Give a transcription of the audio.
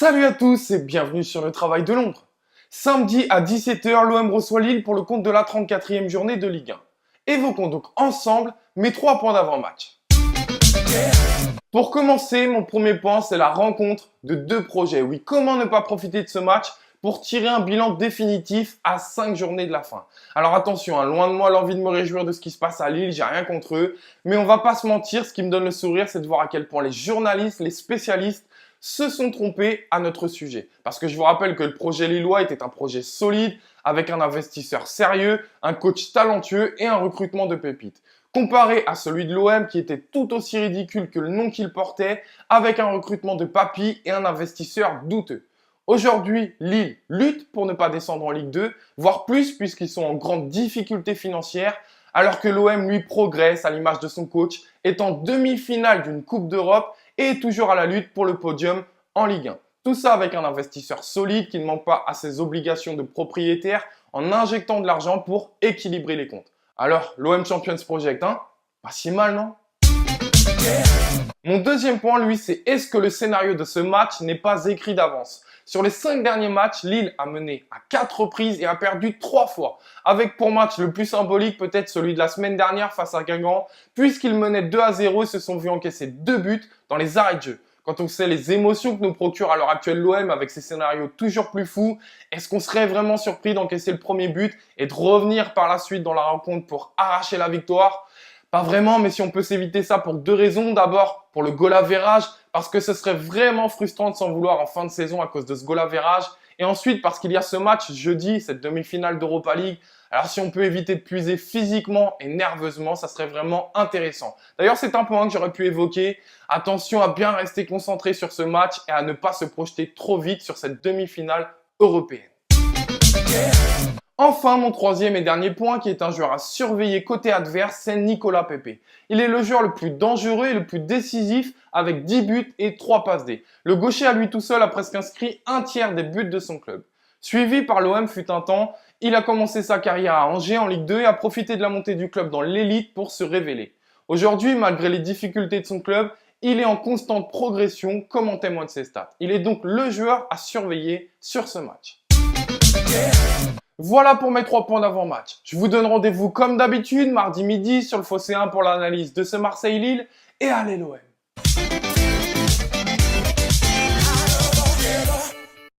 Salut à tous et bienvenue sur le travail de l'ombre. Samedi à 17 h, l'OM reçoit Lille pour le compte de la 34e journée de Ligue 1. Évoquons donc ensemble mes 3 points d'avant-match. Pour commencer, mon premier point, c'est la rencontre de 2 projets. Oui, comment ne pas profiter de ce match pour tirer un bilan définitif à 5 journées de la fin. Alors attention, loin de moi l'envie de me réjouir de ce qui se passe à Lille, j'ai rien contre eux. Mais on va pas se mentir, ce qui me donne le sourire, c'est de voir à quel point les journalistes, les spécialistes se sont trompés à notre sujet. Parce que je vous rappelle que le projet lillois était un projet solide, avec un investisseur sérieux, un coach talentueux et un recrutement de pépites. Comparé à celui de l'OM qui était tout aussi ridicule que le nom qu'il portait, avec un recrutement de papy et un investisseur douteux. Aujourd'hui, Lille lutte pour ne pas descendre en Ligue 2, voire plus puisqu'ils sont en grande difficulté financière, alors que l'OM lui progresse à l'image de son coach, est en demi-finale d'une Coupe d'Europe et est toujours à la lutte pour le podium en Ligue 1. Tout ça avec un investisseur solide qui ne manque pas à ses obligations de propriétaire en injectant de l'argent pour équilibrer les comptes. Alors, l'OM Champions Project, hein? Pas si mal, non? Mon deuxième point, lui, c'est est-ce que le scénario de ce match n'est pas écrit d'avance? Sur les 5 derniers matchs, Lille a mené à 4 reprises et a perdu 3 fois. Avec pour match le plus symbolique peut-être celui de la semaine dernière face à Guingamp, puisqu'ils menaient 2-0 et se sont vus encaisser 2 buts dans les arrêts de jeu. Quand on sait les émotions que nous procure à l'heure actuelle l'OM avec ces scénarios toujours plus fous, est-ce qu'on serait vraiment surpris d'encaisser le premier but et de revenir par la suite dans la rencontre pour arracher la victoire? Pas vraiment, mais si on peut s'éviter ça pour 2 raisons. D'abord, pour le goal average, parce que ce serait vraiment frustrant de s'en vouloir en fin de saison à cause de ce goal average. Et ensuite, parce qu'il y a ce match jeudi, cette demi-finale d'Europa League. Alors si on peut éviter de puiser physiquement et nerveusement, ça serait vraiment intéressant. D'ailleurs, c'est un point que j'aurais pu évoquer. Attention à bien rester concentré sur ce match et à ne pas se projeter trop vite sur cette demi-finale européenne. Enfin, mon troisième et dernier point, qui est un joueur à surveiller côté adverse, c'est Nicolas Pepe. Il est le joueur le plus dangereux et le plus décisif avec 10 buts et 3 passes D. Le gaucher à lui tout seul a presque inscrit un tiers des buts de son club. Suivi par l'OM fut un temps, il a commencé sa carrière à Angers en Ligue 2 et a profité de la montée du club dans l'élite pour se révéler. Aujourd'hui, malgré les difficultés de son club, il est en constante progression comme en témoignent ses stats. Il est donc le joueur à surveiller sur ce match. Voilà pour mes 3 points d'avant-match. Je vous donne rendez-vous comme d'habitude mardi midi sur le Fossé 1 pour l'analyse de ce Marseille-Lille et allez l'OM.